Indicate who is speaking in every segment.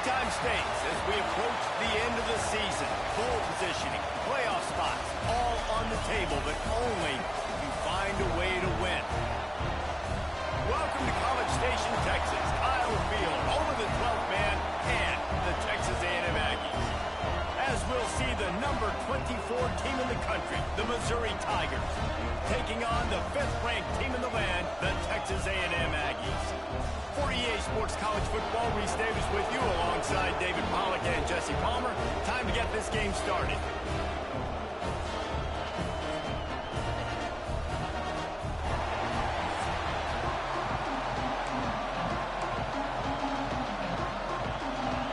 Speaker 1: time states as we approach the end of the season. Bowl positioning, playoff spots, all on the table, but only if you find a way to win. Welcome to College Station, Texas, Iowa Field, home of the 12th man and the Texas A&M Aggies. As we'll see the number 24 team in the country, the Missouri Tigers, taking on the 5th-ranked team in the land, the Texas A&M Aggies. For EA Sports College Football, Reese Davis with you alongside David Pollack and Jesse Palmer. Time to get this game started.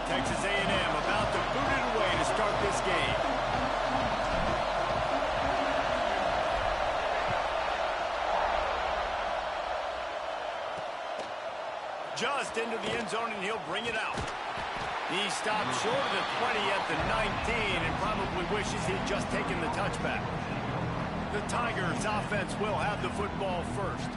Speaker 1: Texas A&M about to boot it away to start this game. Just into the end zone, and he'll bring it out. He stopped short of the 20 at the 19 and probably wishes he'd just taken the touchback. The Tigers offense will have the football first.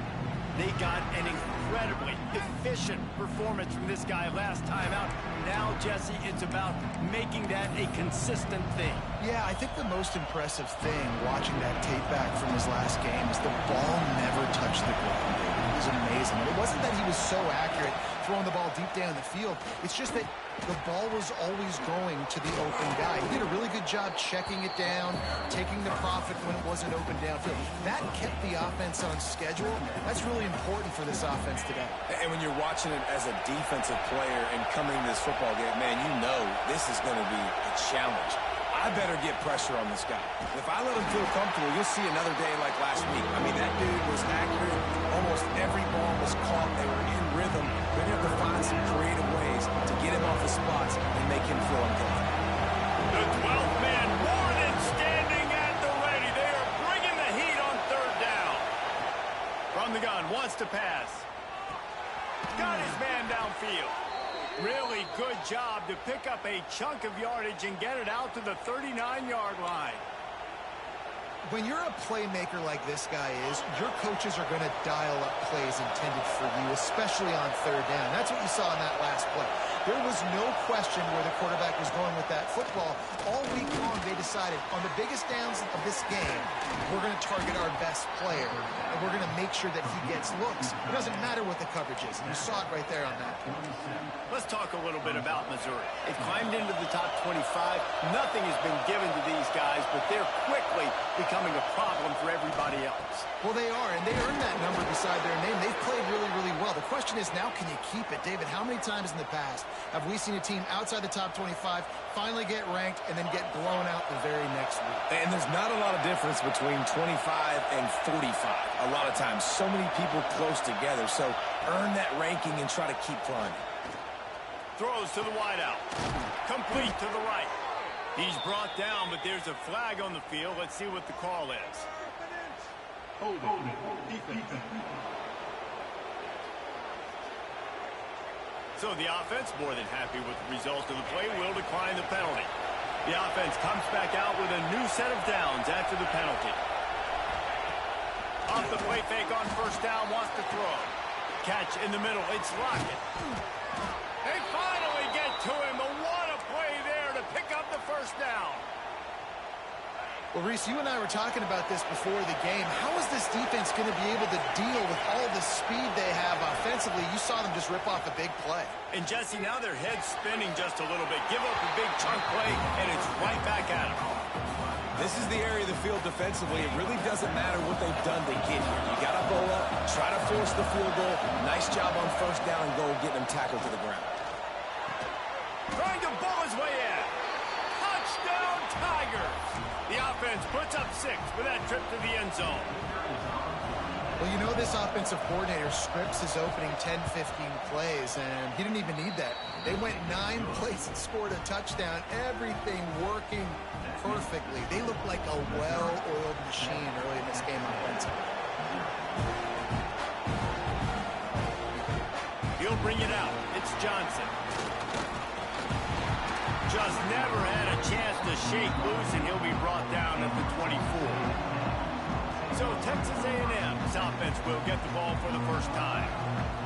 Speaker 1: They got an incredibly efficient performance from this guy last time out. Now, Jesse, it's about making that a consistent thing.
Speaker 2: Yeah, I think the most impressive thing watching that tape back from his last game is the ball never touched the ground. It was amazing. And it wasn't that he was so accurate throwing the ball deep down the field. It's just that the ball was always going to the open guy. He did a really good job checking it down, taking the profit when it wasn't open downfield. That kept the offense on schedule. That's really important for this offense today.
Speaker 3: And when you're watching it as a defensive player and coming to this football game, man, you know this is going to be a challenge. I better get pressure on this guy. If I let him feel comfortable, you'll see another day like last week. I mean, that dude was accurate. Almost every ball was caught. They were in rhythm. They're going to have to find some creative ways to get him off the spots and make him feel uncomfortable.
Speaker 1: The 12th man, Warren, standing at the ready. They are bringing the heat on third down. From the gun, wants to pass. Got his man downfield. Really good job to pick up a chunk of yardage and get it out to the 39-yard line.
Speaker 2: When you're a playmaker like this guy is, your coaches are going to dial up plays intended for you, especially on third down. That's what you saw in that last play. There was no question where the quarterback was going with that football. All week long, they decided on the biggest downs of this game, we're going to target our best player, and we're going to make sure that he gets looks. It doesn't matter what the coverage is, and you saw it right there on that.
Speaker 1: Let's talk a little bit about Missouri. They've climbed into the top 25. Nothing has been given to these guys, but they're quickly becoming a problem for everybody else.
Speaker 2: Well, they are, and they earned that number beside their name. They've played really, really well. The question is now, can you keep it? David, how many times in the past have we seen a team outside the top 25 finally get ranked and then get blown out the very next week?
Speaker 3: And there's not a lot of difference between 25 and 45 a lot of times. So many people close together. So earn that ranking and try to keep climbing.
Speaker 1: Throws to the wideout. Complete to the right. He's brought down, but there's a flag on the field. Let's see what the call is. So the offense, more than happy with the result of the play, will decline the penalty. The offense comes back out with a new set of downs after the penalty. Off the play fake on first down, wants to throw. Catch in the middle, it's Lockett. They finally get to him, but what a play there to pick up the first down.
Speaker 2: Well, Reese, you and I were talking about this before the game. How is this defense going to be able to deal with all the speed they have offensively? You saw them just rip off a big play.
Speaker 1: And, Jesse, now their head's spinning just a little bit. Give up a big chunk play, and it's right back at them.
Speaker 3: This is the area of the field defensively. It really doesn't matter what they've done to get here. You got to roll up, try to force the field goal. Nice job on first down and goal, getting them tackled to the ground.
Speaker 1: Trying to ball his way in. Touchdown, Tigers. The offense puts up 6 with that trip to the end zone.
Speaker 2: Well, you know this offensive coordinator scripts his opening 10, 15 plays, and he didn't even need that. They went 9 plays and scored a touchdown. Everything working perfectly. They look like a well-oiled machine early in this game offensively.
Speaker 1: He'll bring it out. It's Johnson. Just never had a chance to shake loose, and he'll be brought down at the 24. So Texas A&M's offense will get the ball for the first time.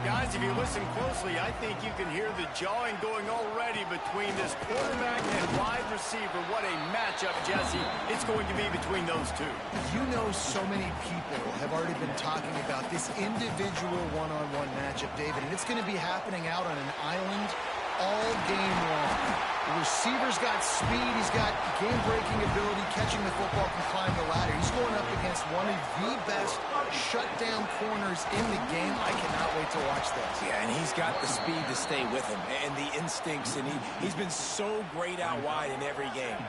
Speaker 1: Guys, if you listen closely, I think you can hear the jawing going already between this quarterback and wide receiver. What a matchup, Jesse, it's going to be between those two.
Speaker 2: You know, so many people have already been talking about this individual one-on-one matchup, David, and it's going to be happening out on an island all game long. The receiver's got speed, he's got game-breaking ability, catching the football, can climb the ladder. He's going up against one of the best shutdown corners in the game. I cannot wait to watch this.
Speaker 3: Yeah, and he's got the speed to stay with him and the instincts, and he's been so great out wide in every game.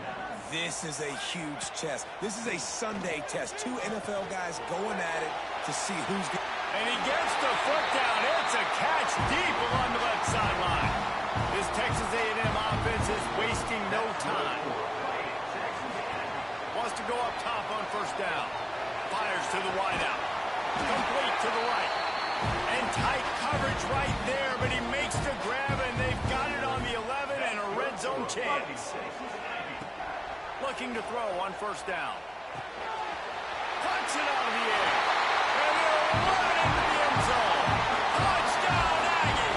Speaker 3: This is a huge test. This is a Sunday test. Two NFL guys going at it to see who's going.
Speaker 1: And he gets the foot down. It's a catch deep along the left sideline. This Texas A&M offense is wasting no time. Wants to go up top on first down. Fires to the wideout. Complete to the right. And tight coverage right there, but he makes the grab, and they've got it on the 11 and a red zone chance. Looking to throw on first down. Punts it out of the air. And they'll run into the end zone. Touchdown, Aggie!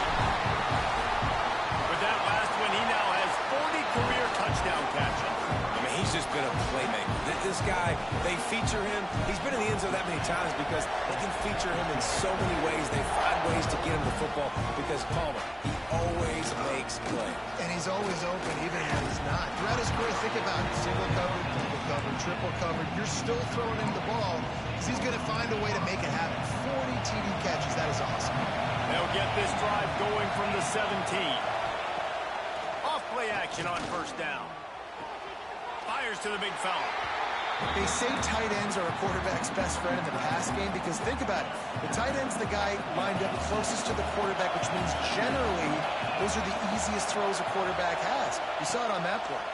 Speaker 1: With that last one, he now has 40 career touchdown catches.
Speaker 3: I mean, he's just been a playmaker. This guy, they feature him. He's been in the end zone that many times because they can feature him in so many ways. They find ways to get him the football because Palmer, he always makes plays.
Speaker 2: And he's always open, even when he's not. Throughout his career, think about it. Single covered, double covered, triple covered. You're still throwing him the ball because he's going to find a way to make it happen. 40 TD catches. That is awesome.
Speaker 1: They'll get this drive going from the 17. Off play action on first down. Fires to the big fella.
Speaker 2: They say tight ends are a quarterback's best friend in the pass game because think about it. The tight end's the guy lined up closest to the quarterback, which means generally those are the easiest throws a quarterback has. You saw it on that play.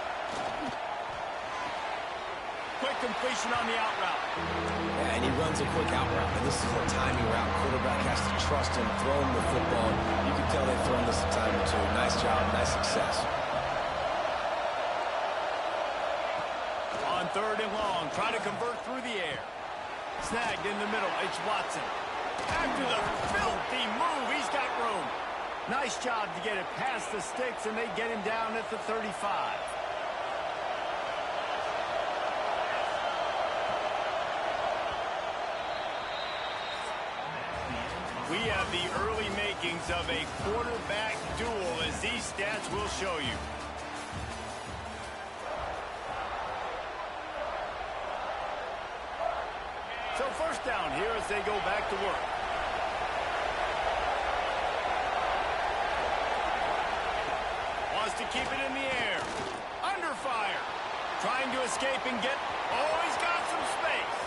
Speaker 1: Quick completion on the out route.
Speaker 3: Yeah, and he runs a quick out route. And this is a timing route. Quarterback has to trust him, throw him the football. You can tell they've thrown this a time or two. Nice job, nice success.
Speaker 1: On third and long, try to convert through the air. Snagged in the middle, it's Watson. After the filthy move, he's got room. Nice job to get it past the sticks, and they get him down at the 35. We have the early makings of a quarterback duel, as these stats will show you. So first down here as they go back to work. Wants to keep it in the air. Under fire. Trying to escape and get... Oh, he's got some space.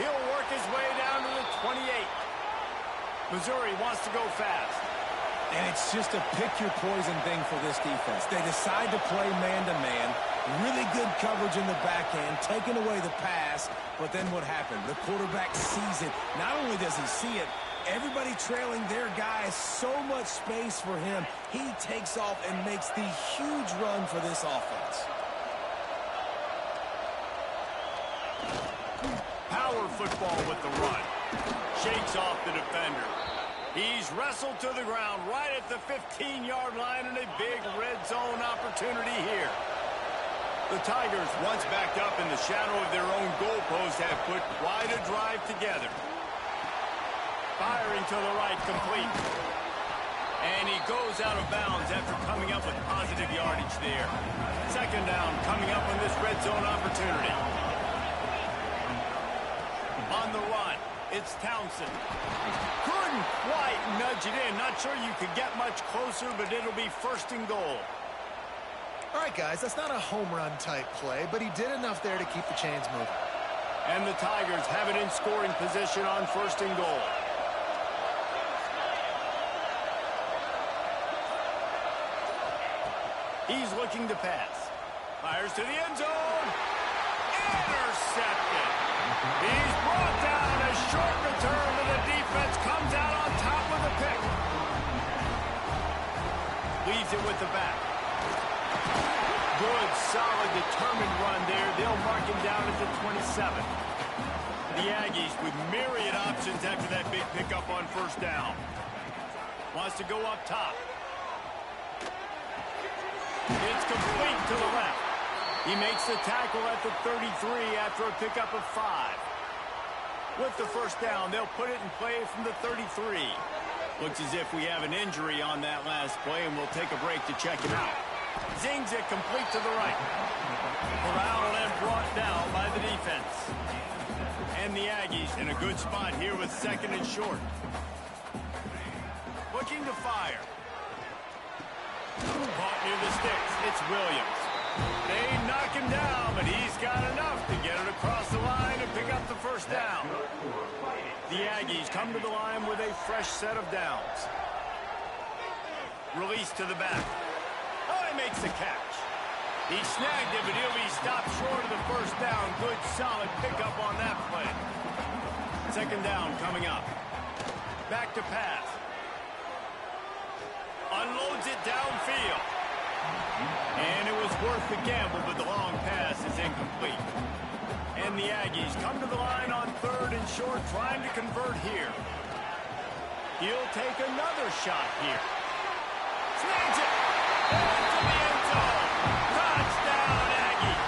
Speaker 1: He'll work his way down to the 28. Missouri wants to go fast.
Speaker 3: And it's just a pick-your-poison thing for this defense. They decide to play man-to-man. Really good coverage in the back end, taking away the pass. But then what happened? The quarterback sees it. Not only does he see it, everybody trailing their guy, so much space for him. He takes off and makes the huge run for this offense.
Speaker 1: Power football with the run. Shakes off the defender. He's wrestled to the ground right at the 15-yard line, and a big red zone opportunity here. The Tigers, once backed up in the shadow of their own goalpost, have put quite a drive together. Firing to the right, complete. And he goes out of bounds after coming up with positive yardage there. Second down coming up on this red zone opportunity. On the run, it's Townsend. Couldn't quite nudge it in. Not sure you could get much closer, but it'll be first and goal.
Speaker 2: All right, guys, that's not a home run type play, but he did enough there to keep the chains moving.
Speaker 1: And the Tigers have it in scoring position on first and goal. He's looking to pass. Fires to the end zone. Intercepted. He's brought down. A short return, but the defense comes out on top with a pick. Leaves it with the back. Good, solid, determined run there. They'll mark him down at the 27. The Aggies with myriad options after that big pickup on first down. Wants to go up top. It's complete to the left. He makes the tackle at the 33 after a pickup of 5. With the first down, they'll put it in play from the 33. Looks as if we have an injury on that last play, and we'll take a break to check him out. Zings it complete to the right. Corralled and brought down by the defense. And the Aggies in a good spot here with 2nd and short. Looking to fire. Caught near the sticks. It's Williams. They knock him down, but he's got enough to get it across the line and pick up the first down. The Aggies come to the line with a fresh set of downs. Release to the back. Oh, he makes the catch. He snagged it, but he'll be stopped short of the first down. Good, solid pickup on that play. 2nd down coming up. Back to pass. Unloads it downfield. And it was worth the gamble, but the long pass is incomplete. And the Aggies come to the line on 3rd and short, trying to convert here. He'll take another shot here. Snags it! Into the end zone! Touchdown, Aggie!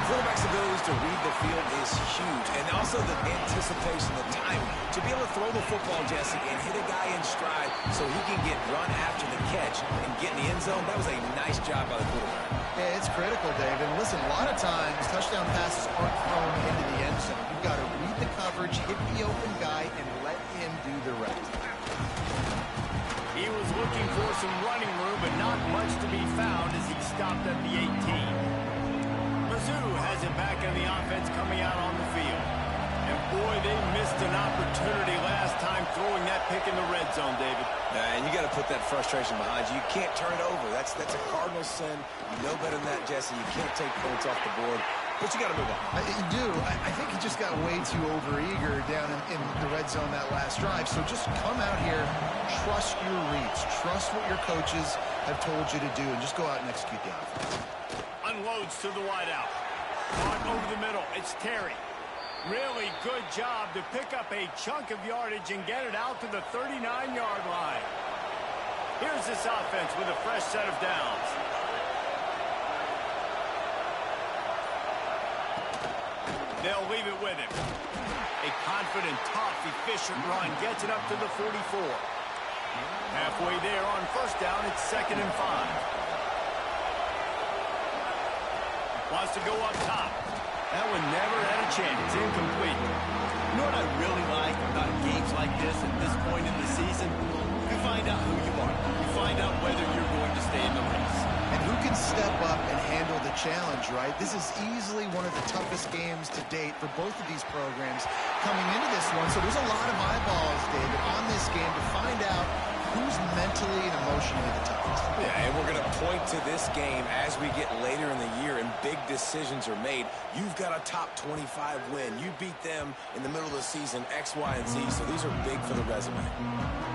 Speaker 3: Quarterback's ability to read the field is huge, and also the anticipation, the timing. To be able to throw the football, Jesse, and hit a guy in stride so he can get run after the catch and get in the end zone, that was a nice job by the quarterback.
Speaker 2: Yeah, it's critical, David. And listen, a lot of times, touchdown passes aren't thrown into the end zone. You've got to read the coverage, hit the open guy, and let him do the rest.
Speaker 1: He was looking for some running room, but not much to be found as he stopped at the 18. Mizzou has it back in the offense coming out on the field. And boy, they missed an opportunity last time throwing that pick in the red zone, David.
Speaker 3: And you got to put that frustration behind you. You can't turn it over. That's a cardinal sin. You know better than that, Jesse. You can't take points off the board. But you got to move on.
Speaker 2: You do. I think he just got way too overeager down in the red zone that last drive. So just come out here, trust your reads, trust what your coaches have told you to do, and just go out and execute the offense.
Speaker 1: Unloads to the wideout. Caught over the middle. It's Terry. Really good job to pick up a chunk of yardage and get it out to the 39-yard line. Here's this offense with a fresh set of downs. They'll leave it with him. A confident, tough, efficient run gets it up to the 44. Halfway there on first down, it's 2nd and 5. Wants to go up top. That one never had a chance. Incomplete.
Speaker 4: You know what I really like about games like this at this point in the season? You find out who you are. You find out whether you're going to stay in the race.
Speaker 2: And who can step up and handle the challenge, right? This is easily one of the toughest games to date for both of these programs coming into this one. So there's a lot of eyeballs, David, on this game to find out who's mentally and emotionally the toughest.
Speaker 3: Yeah, and we're going to point to this game as we get later in the year and big decisions are made. You've got a top 25 win. You beat them in the middle of the season, X, Y, and Z, so these are big for the resume.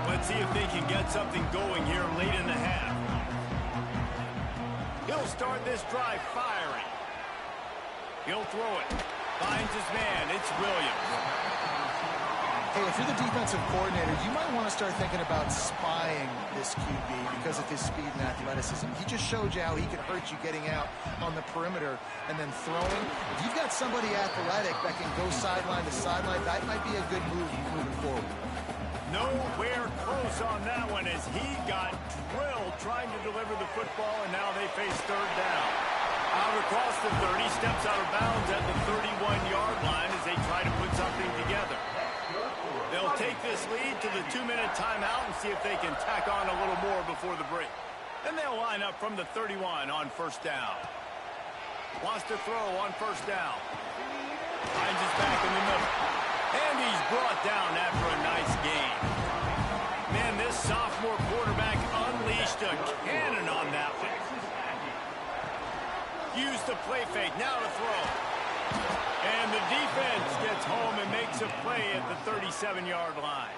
Speaker 1: Let's see if they can get something going here late in the half. He'll start this drive firing. He'll throw it. Finds his man. It's Williams.
Speaker 2: Hey, if you're the defensive coordinator, you might want to start thinking about spying this QB because of his speed and athleticism. He just showed you how he can hurt you getting out on the perimeter and then throwing. If you've got somebody athletic that can go sideline to sideline, that might be a good move moving forward.
Speaker 1: Nowhere close on that one as he got drilled trying to deliver the football, and now they face 3rd down. Out across the 30, steps out of bounds at the 31-yard line as they try to put something together. They'll take this lead to the 2-minute timeout and see if they can tack on a little more before the break. And they'll line up from the 31 on first down. Wants to throw on first down. Finds his back in the middle. And he's brought down after a nice gain. Man, this sophomore quarterback unleashed a cannon on that one. Used the play fake, now to throw. And the defense gets home and makes a play at the 37-yard line.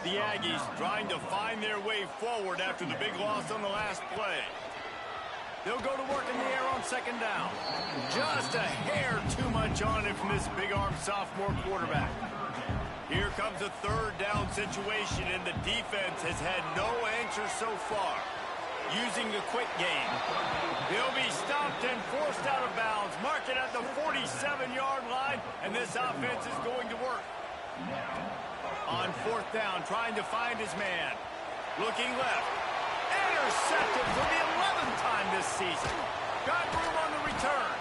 Speaker 1: The Aggies trying to find their way forward after the big loss on the last play. They'll go to work in the air on second down. Just a hair too much on it from this big-arm sophomore quarterback. Here comes a third down situation, and the defense has had no answer so far. Using the quick game. He'll be stopped and forced out of bounds. Mark it at the 47-yard line, and this offense is going to work. On fourth down, trying to find his man. Looking left. Intercepted for the 11th time this season. Got room on the return.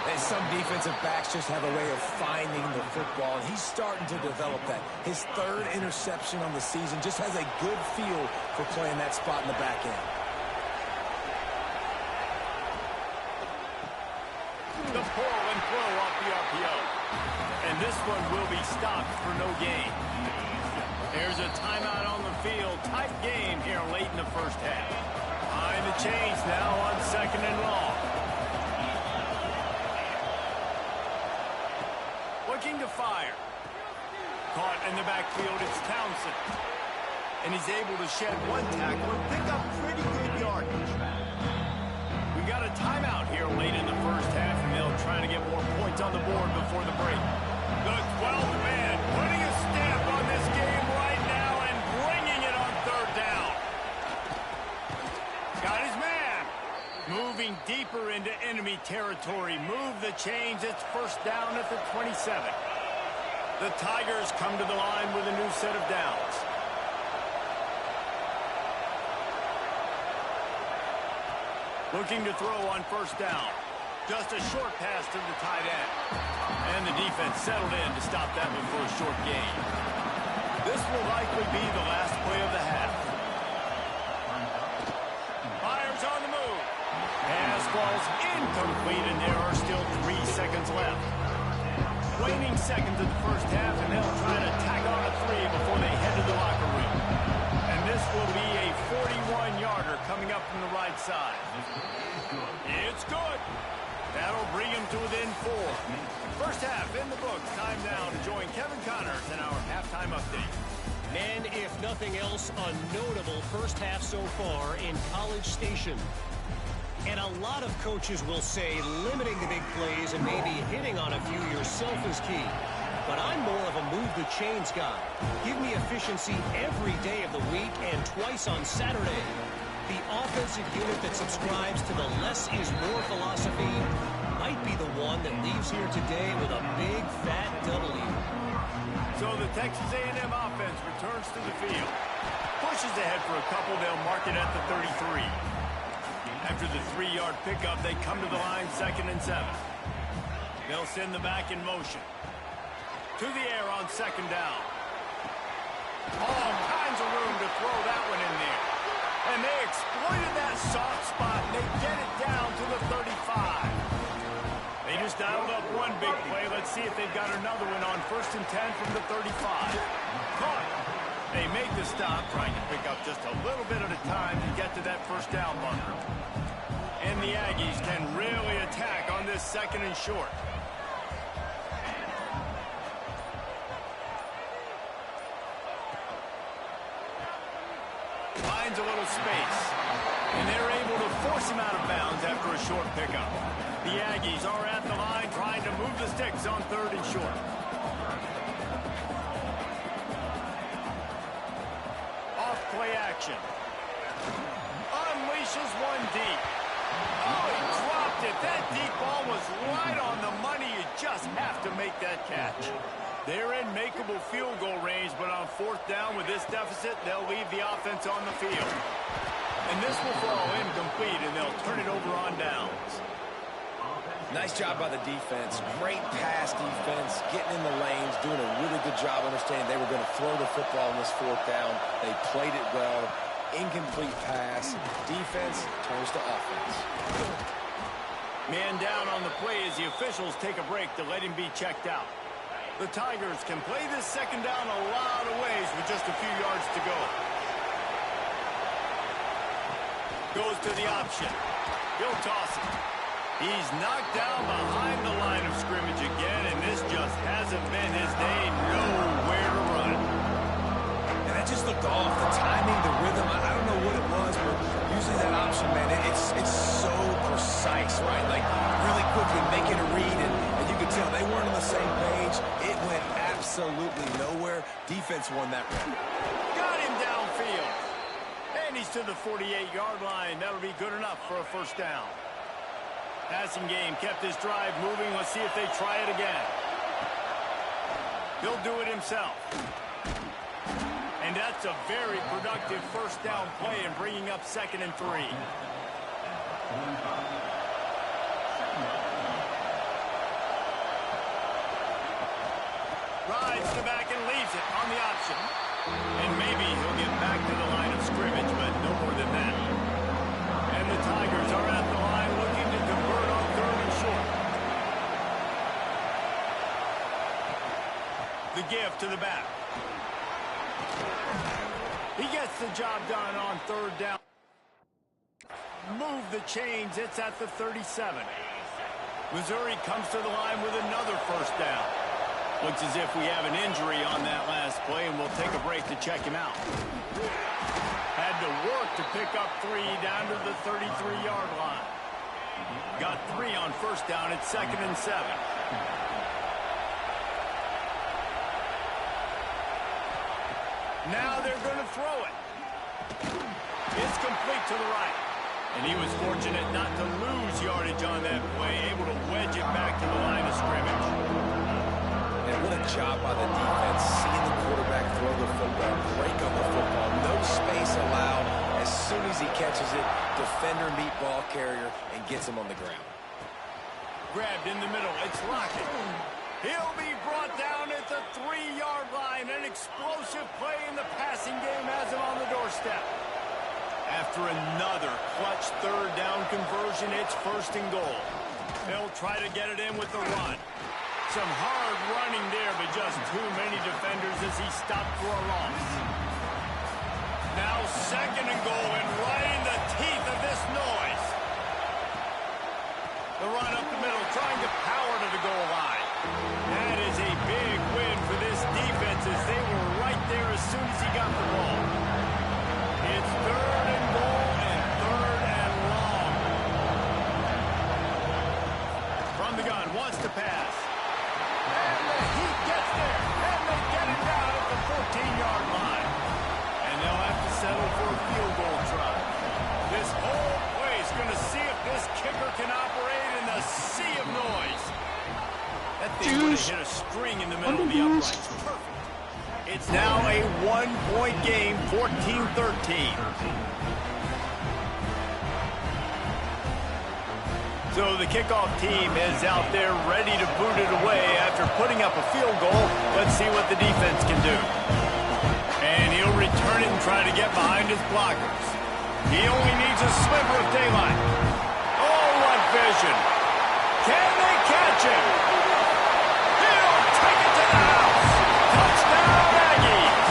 Speaker 3: And some defensive backs just have a way of finding the football, and he's starting to develop that. His third interception on the season just has a good feel for playing that spot in the back end.
Speaker 1: The pull and throw off the RPO. And this one will be stopped for no gain. There's a timeout on the field. Tight game here late in the first half. Behind the chains now on second and long. Looking to fire. Caught in the backfield, it's Townsend. And he's able to shed one tackle and pick up pretty good yardage. We got a timeout here late in the first half, and they'll try to get more points on the board before the break. The 12th man putting a stamp on this game right now and bringing it on third down. Got his man. Moving deeper into enemy territory. Move the chains. It's first down at the 27. The Tigers come to the line with a new set of downs. Looking to throw on first down. Just a short pass to the tight end. And the defense settled in to stop that one for a short gain. This will likely be the last play of the half. Fires on the move. Pass falls incomplete, and there are still 3 seconds left. Waning seconds of the first half, and they'll try to tack on a 3 before they head to the locker room. And this will be a 41-yarder coming up from the right side. It's good. That'll bring him to within 4. First half in the books. Time now to join Kevin Connors in our halftime update.
Speaker 5: And if nothing else, a notable first half so far in College Station. And a lot of coaches will say limiting the big plays and maybe hitting on a few yourself is key. But I'm more of a move-the-chains guy. Give me efficiency every day of the week and twice on Saturday. The offensive unit that subscribes to the less is more philosophy might be the one that leaves here today with a big, fat W.
Speaker 1: So the Texas A&M offense returns to the field. Pushes ahead for a couple. They'll mark it at the 33. After the 3-yard pickup, they come to the line 2nd and 7. They'll send the back in motion. To the air on second down. All kinds of room to throw that one in there. And they exploited that soft spot, and they get it down to the 35. They just dialed up one big play. Let's see if they've got another one on 1st and 10 from the 35. Caught. They make the stop, trying to pick up just a little bit at a time to get to that first down bunker. And the Aggies can really attack on this 2nd and short. Finds a little space. And they're able to force him out of bounds after a short pickup. The Aggies are at the line trying to move the sticks on 3rd and short. Off play action. Unleashes one deep. Oh, he dropped it. That deep ball was right on the money. You just have to make that catch. They're in makeable field goal range, but on 4th down with this deficit, they'll leave the offense on the field. And this will fall incomplete, and they'll turn it over on downs.
Speaker 3: Nice job by the defense. Great pass defense, getting in the lanes, doing a really good job understanding they were going to throw the football on this 4th down. They played it well. Incomplete pass. Defense turns to offense.
Speaker 1: Man down on the play as the officials take a break to let him be checked out. The Tigers can play this 2nd down a lot of ways with just a few yards to go. Goes to the option. He'll toss it. He's knocked down behind the line of scrimmage again, and this just hasn't been his day. Nowhere to run.
Speaker 3: And that just looked off. The timing, the rhythm, I don't know what it was, but usually that option, man, it's so fast, right? Like, really quickly making a read, and you could tell they weren't on the same page. It went absolutely nowhere. Defense won that round.
Speaker 1: Got him downfield. And he's to the 48-yard line. That'll be good enough for a first down. Passing game kept his drive moving. Let's see if they try it again. He'll do it himself. And that's a very productive first down play and bringing up 2nd and 3. Rides to back and leaves it on the option. And maybe he'll get back to the line of scrimmage, but no more than that. And the Tigers are at the line looking to convert on 3rd and short. The give to the back. He gets the job done on 3rd down. Move the chains. It's at the 37. Missouri comes to the line with another first down. Looks as if we have an injury on that last play, and we'll take a break to check him out. Had to work to pick up 3 down to the 33-yard line. Got 3 on first down at 2nd and 7. Now they're going to throw it. It's complete to the right. And he was fortunate not to lose yardage on that play, able to wedge it back to the line of scrimmage.
Speaker 3: And what a job by the defense, seeing the quarterback throw the football, break on the football, no space allowed. As soon as he catches it, defender meet ball carrier and gets him on the ground.
Speaker 1: Grabbed in the middle. It's Lockett. He'll be brought down at the 3-yard line. An explosive play in the passing game has him on the doorstep. After another clutch 3rd down conversion, it's 1st and goal. They'll try to get it in with the run. Some hard running there, but just too many defenders as he stopped for a loss. Now 2nd and goal, and right in the teeth of this noise. The run up the middle, trying to power to the goal line. That is a big win for this defense as they were right there as soon as he got the ball. It's 3rd and goal and 3rd and long. From the gun, wants to pass. And the Heat gets there. And they get it down at the 14-yard line. And they'll have to settle for a field goal try. This whole play is going to see if this kicker can operate in the sea of noise. That thing would have hit a string in the middle of the uprights. Perfect. It's now a 1-point game, 14-13. So the kickoff team is out there ready to boot it away after putting up a field goal. Let's see what the defense can do. And he'll return it and try to get behind his blockers. He only needs a sliver of daylight. Oh, what vision. Can they catch him? He'll take it to the house. Touchdown, Aggies.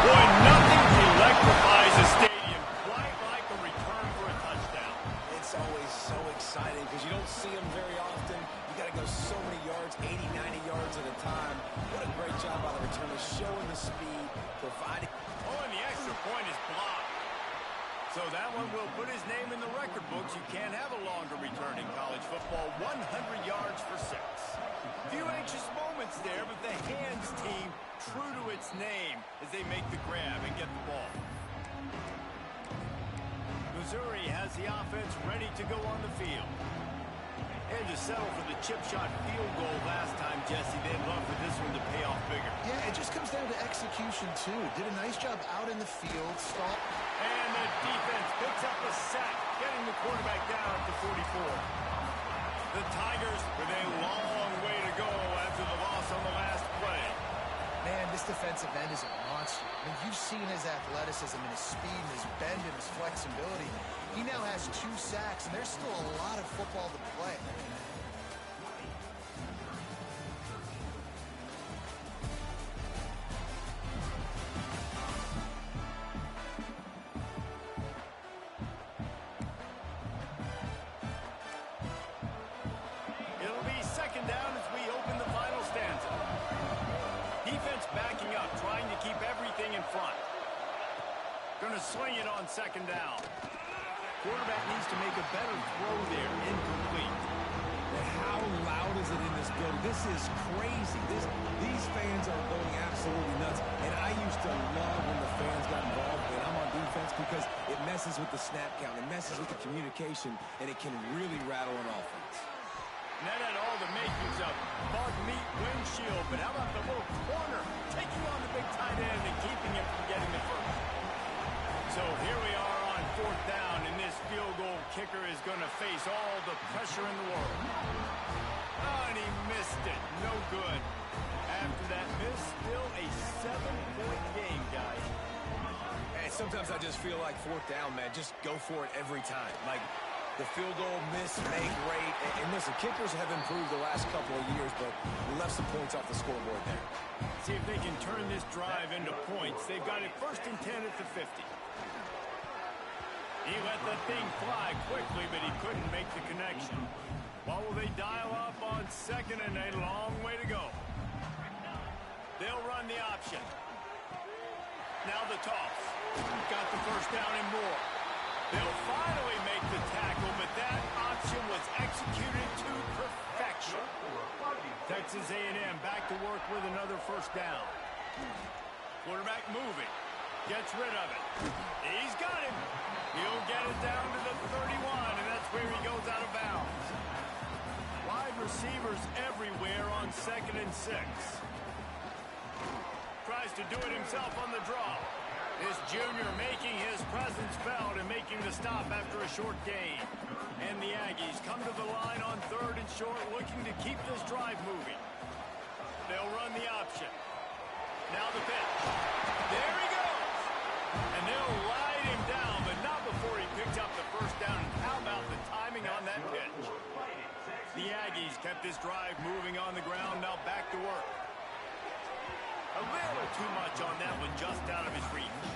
Speaker 1: Boy, nothing electrifies a stadium quite like a return for a touchdown.
Speaker 3: It's always so exciting because you don't see them very often. You got to go so many yards, 80, 90 yards at a time. What a great job by the returner, showing the speed, providing.
Speaker 1: Oh, and the extra point is blocked. So that one will put his name in the record books. You can't have a longer return in college football. 100 yards for 6. Few anxious moments there, but the hands team true to its name as they make the grab and get the ball. Missouri has the offense ready to go on the field. Had to settle for the chip shot field goal last time, Jesse. They'd love for this one to pay off bigger.
Speaker 2: Yeah, it just comes down to execution, too. Did a nice job out in the field. Stop.
Speaker 1: And the defense picks up a sack, getting the quarterback down at the 44. The Tigers with a long way to go after the loss on the last play.
Speaker 2: Man, this defensive end is a monster. I mean, you've seen his athleticism and his speed and his bend and his flexibility. He now has 2 sacks, and there's still a lot of football to play.
Speaker 1: It'll be 2nd down as we open the final stanza. Defense backing up, trying to keep everything in front. Going to swing it on 2nd down.
Speaker 4: Quarterback needs to make a better throw there, incomplete.
Speaker 3: And how loud is it in this building? This is crazy. These fans are going absolutely nuts. And I used to love when the fans got involved when I'm on defense because it messes with the snap count, it messes with the communication, and it can really rattle an offense.
Speaker 1: And that had all the makings of bug meat windshield, but how about the little corner taking on the big tight end and keeping him from getting the first? So here we are on fourth down, and this field goal kicker is going to face all the pressure in the world. Oh, and he missed it. No good. After that miss, still a 7-point game, guys.
Speaker 3: And sometimes I just feel like fourth down, man, just go for it every time. Like, the field goal miss, make rate. And listen, kickers have improved the last couple of years, but we left some points off the scoreboard there.
Speaker 1: See if they can turn this drive into points. They've got it 1st and 10 at the 50. He let the thing fly quickly, but he couldn't make the connection. What will they dial up on 2nd and a long way to go? They'll run the option. Now the toss. Got the first down and more. They'll finally make the tackle, but that option was executed to perfection. Texas A&M back to work with another first down. Quarterback moving. Gets rid of it. He's got him. He'll get it down to the 31, and that's where he goes out of bounds. Wide receivers everywhere on 2nd and 6. Tries to do it himself on the draw. This junior making his presence felt and making the stop after a short gain. And the Aggies come to the line on 3rd and short, looking to keep this drive moving. They'll run the option. Now the pitch. There he goes. And they'll ride him down, but not before he picks up the first down. And how about the timing on that pitch? The Aggies kept this drive moving on the ground, now back to work. A little too much on that one, just out of his reach.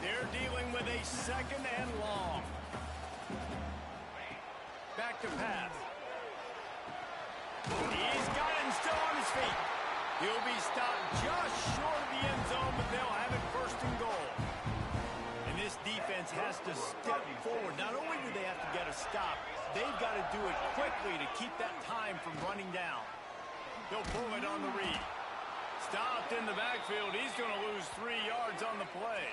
Speaker 1: They're dealing with a 2nd and long. Back to pass. He's got it and still on his feet. He'll be stopped just short of the end zone, but they'll have it 1st and goal. And this defense has to step forward. Not only do they have to get a stop, they've got to do it quickly to keep that time from running down. They'll pull it on the read. Stopped in the backfield. He's going to lose 3 yards on the play.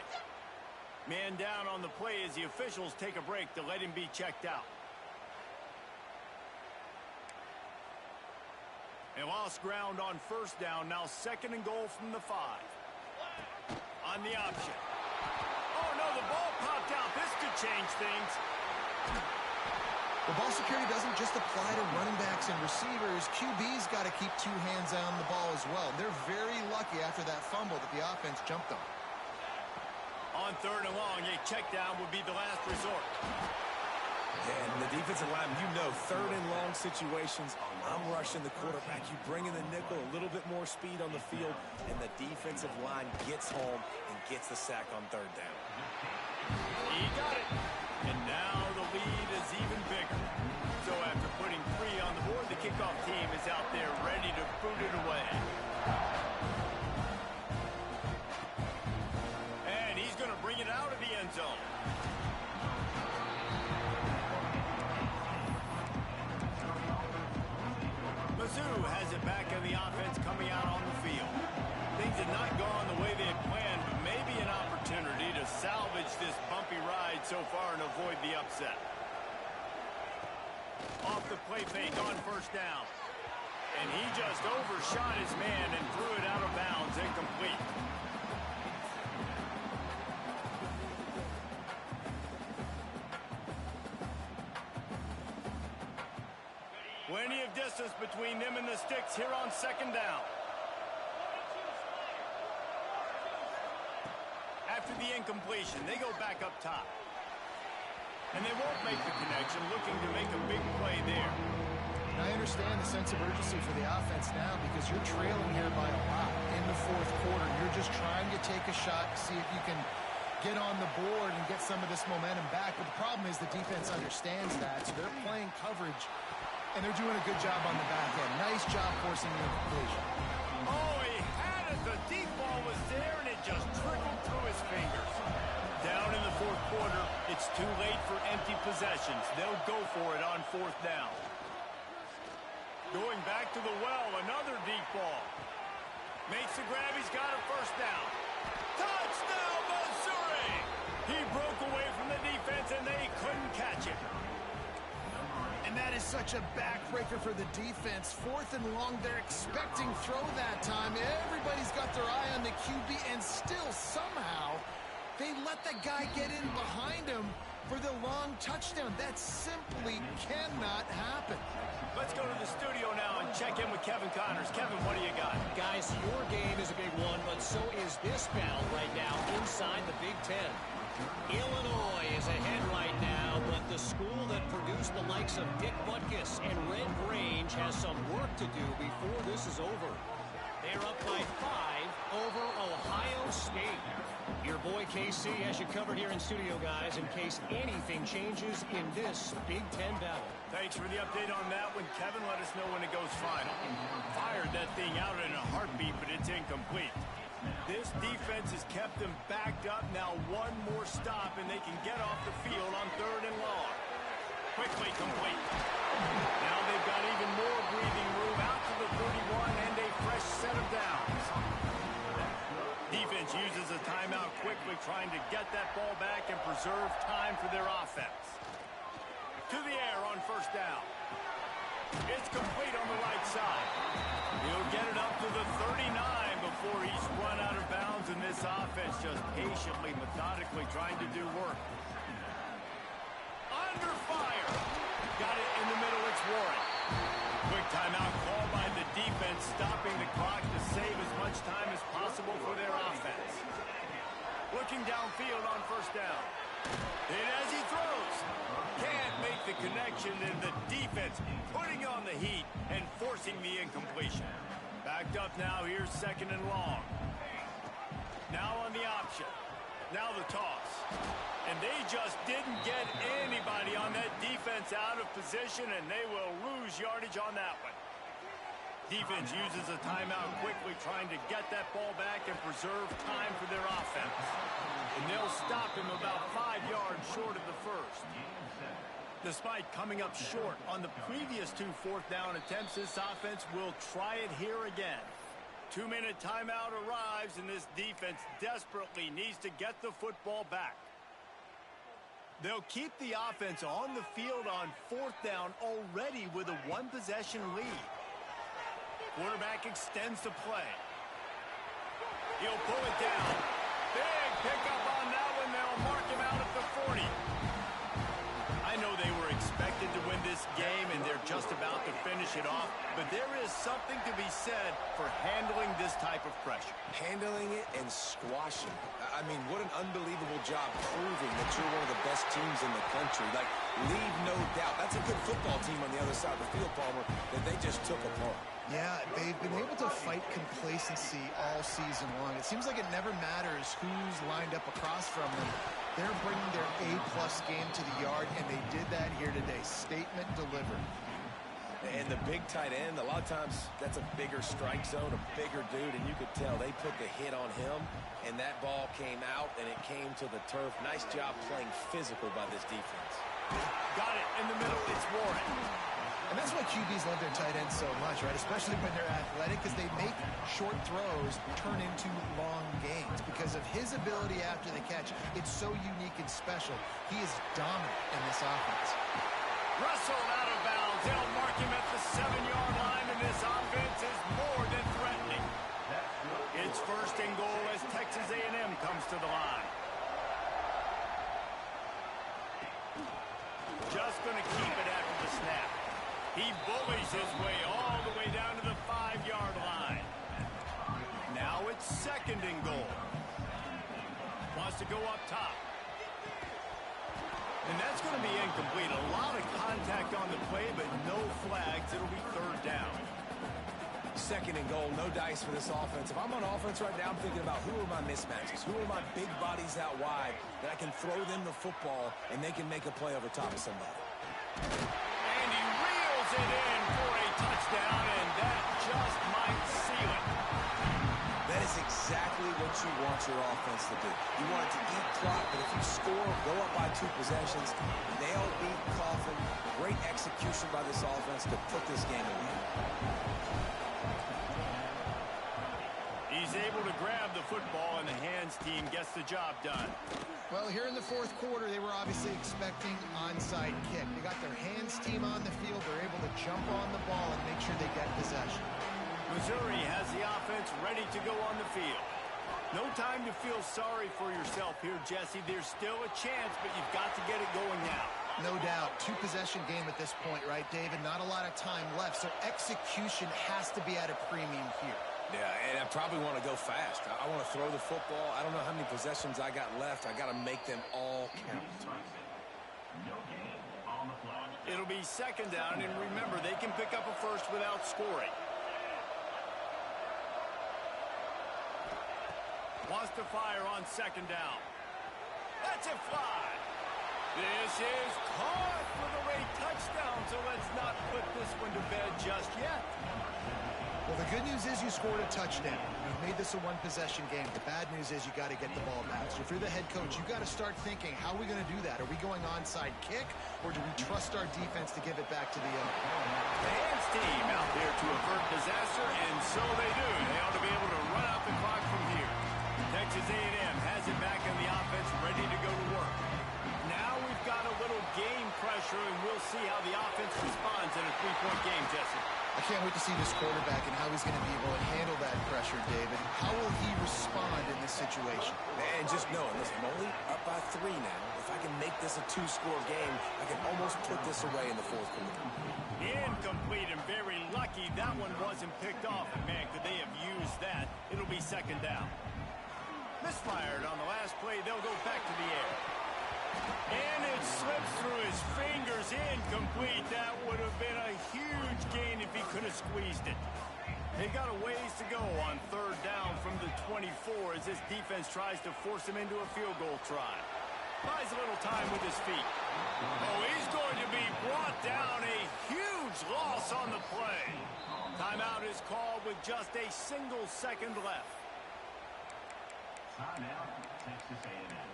Speaker 1: Man down on the play as the officials take a break to let him be checked out. They lost ground on 1st down. Now 2nd and goal from the 5. On the option. Oh, no, the ball popped out. This could change things.
Speaker 2: The ball security doesn't just apply to running backs and receivers. QB's got to keep 2 hands on the ball as well. They're very lucky after that fumble that the offense jumped on.
Speaker 1: On 3rd and long, a check down would be the last resort.
Speaker 3: And the defensive line, you know, 3rd and long situations, I'm rushing the quarterback. You bring in the nickel, a little bit more speed on the field, and the defensive line gets home and gets the sack on 3rd down.
Speaker 1: He got it. And now the lead is even bigger. So after putting 3 on the board, the kickoff team is out there ready to boot it away. And he's going to bring it out of the end zone. Mizzou has it back in the offense coming out on the field. Things had not gone the way they had planned, but maybe an opportunity to salvage this bumpy ride so far and avoid the upset. Off the play fake on 1st down. And he just overshot his man and threw it out of bounds, incomplete. Plenty of distance between them and the sticks here on 2nd down. After the incompletion, they go back up top. And they won't make the connection, looking to make a big play there.
Speaker 2: And I understand the sense of urgency for the offense now because you're trailing here by a lot in the 4th quarter. You're just trying to take a shot to see if you can get on the board and get some of this momentum back. But the problem is the defense understands that, so they're playing coverage, and they're doing a good job on the back end. Nice job forcing the incompletion.
Speaker 1: Oh, he had it. The deep ball was there, and it just trickled through his fingers. Down in the 4th quarter, it's too late possessions. They'll go for it on 4th down. Going back to the well, another deep ball. Makes the grab, he's got a 1st down. Touchdown, Missouri! He broke away from the defense, and they couldn't catch it.
Speaker 2: And that is such a backbreaker for the defense. 4th and long, they're expecting throw that time. Everybody's got their eye on the QB, and still somehow they let the guy get in behind him for the long touchdown. That simply cannot happen.
Speaker 1: Let's go to the studio now and check in with Kevin Connors. Kevin, what do you got?
Speaker 5: Guys, your game is a big one, but so is this battle right now inside the Big Ten. Illinois is ahead right now, but the school that produced the likes of Dick Butkus and Red Grange has some work to do before this is over. They're up by 5 over Ohio State. Your boy KC has you covered here in studio, guys, in case anything changes in this Big Ten battle.
Speaker 1: Thanks for the update on that one, Kevin. Let us know when it goes final. Fired that thing out in a heartbeat, but it's incomplete. This defense has kept them backed up. Now one more stop, and they can get off the field on 3rd and long. Quickly complete. Now they've got even more breathing room out to the 31 and a fresh set of downs. Defense uses a timeout quickly, trying to get that ball back and preserve time for their offense. To the air on 1st down. It's complete on the right side. He'll get it up to the 39 before he's run out of bounds, and this offense just patiently, methodically trying to do work. Under fire. Got it in the middle. It's Warren. Quick timeout called by the defense, stopping the clock to save as much time as possible for their offense. Looking downfield on 1st down. And as he throws, can't make the connection, and the defense putting on the heat and forcing the incompletion. Backed up now, here's 2nd and long. Now on the option. Now the toss. And they just didn't get anybody on that defense out of position, and they will lose yardage on that one. Defense uses a timeout quickly, trying to get that ball back and preserve time for their offense. And they'll stop him about 5 yards short of the 1st. Despite coming up short on the previous 2 4th down attempts, this offense will try it here again. 2-minute timeout arrives, and this defense desperately needs to get the football back. They'll keep the offense on the field on 4th down already with a 1-possession lead. Quarterback extends the play. He'll pull it down. Big pickup on that one. They'll mark him out at the 40. I know they were expected to win this game, and they're just about to finish it off, but there is something to be said for handling this type of pressure.
Speaker 3: Handling it and squashing it. I mean, what an unbelievable job proving that you're one of the best teams in the country. Like, leave no doubt. That's a good football team on the other side of the field, Palmer, that they just took apart.
Speaker 2: Yeah, they've been able to fight complacency all season long. It seems like it never matters who's lined up across from them. They're bringing their A-plus game to the yard, and they did that here today. Statement delivered.
Speaker 3: And the big tight end, a lot of times that's a bigger strike zone, a bigger dude, and you could tell they put the hit on him, and that ball came out, and it came to the turf. Nice job playing physical by this defense.
Speaker 1: Got it in the middle. It's Warren.
Speaker 2: And that's why QBs love their tight ends so much, right? Especially when they're athletic, because they make short throws turn into long gains. Because of his ability after the catch, it's so unique and special. He is dominant in this offense.
Speaker 1: Wrestled out of bounds. They'll mark him at the 7-yard line, and this offense is more than threatening. It's 1st and goal as Texas A&M comes to the line. Just going to keep it after the snap. He bullies his way all the way down to the 5-yard line. Now it's 2nd and goal. Wants to go up top. And that's going to be incomplete. A lot of contact on the play, but no flags. It'll be 3rd down.
Speaker 3: 2nd and goal, no dice for this offense. If I'm on offense right now, I'm thinking about who are my mismatches? Who are my big bodies out wide that I can throw them the football and they can make a play over top of somebody?
Speaker 1: And he reels it in for a touchdown, and that just might seal it.
Speaker 3: That is exactly what you want your offense to do. You want it to eat clock, but if you score, go up by 2 possessions, nail, beat, coffin. Great execution by this offense to put this game away.
Speaker 1: He's able to grab the football, and the hands team gets the job done.
Speaker 2: Well, here in the fourth quarter, they were obviously expecting onside kick. They got their hands team on the field. They're able to jump on the ball and make sure they get possession.
Speaker 1: Missouri has the offense ready to go on the field. No time to feel sorry for yourself here, Jesse. There's still a chance, but you've got to get it going now.
Speaker 2: No doubt. 2-possession game at this point, right, David? Not a lot of time left, so execution has to be at a premium here.
Speaker 3: Yeah, and I probably want to go fast. I want to throw the football. I don't know how many possessions I got left. I got to make them all count.
Speaker 1: It'll be second down, and remember, they can pick up a first without scoring. Wants to fire on second down. That's a fly. This is caught for the late touchdown, so let's not put this one to bed just yet.
Speaker 2: Well, the good news is you scored a touchdown. You've made this a 1-possession game. The bad news is you got to get the ball back. So if you're the head coach, you got to start thinking, how are we going to do that? Are we going onside kick, or do we trust our defense to give it back to the owner?
Speaker 1: The hands team out there to avert disaster, and so they do. They ought to be able to run out the clock from here. Texas A&M has it back in the offense, ready to go to work. Now we've got a little game pressure, and we'll see how the offense responds in a 3-point game, Jesse.
Speaker 2: I can't wait to see this quarterback and how he's going to be able to handle that pressure, David. How will he respond in this situation?
Speaker 3: And just knowing, listen, I'm only up by 3 now. If I can make this a 2-score game, I can almost put this away in the fourth quarter.
Speaker 1: Incomplete, and very lucky that one wasn't picked off. And man, could they have used that? It'll be second down. Misfired on the last play. They'll go back to the air. And it slips through his fingers. Incomplete. That would have been a huge gain if he could have squeezed it. They got a ways to go on third down from the 24 as this defense tries to force him into a field goal try. Buys a little time with his feet. Oh, he's going to be brought down. A huge loss on the play. Timeout is called with just a single second left.
Speaker 6: Timeout, Texas A&M.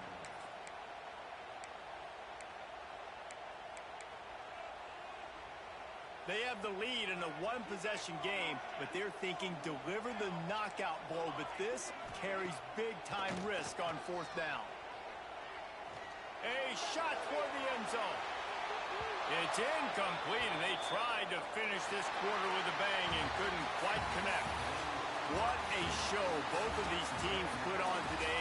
Speaker 1: They have the lead in a 1-possession game, but they're thinking deliver the knockout blow, but this carries big-time risk on fourth down. A shot for the end zone. It's incomplete, and they tried to finish this quarter with a bang and couldn't quite connect. What a show both of these teams put on today.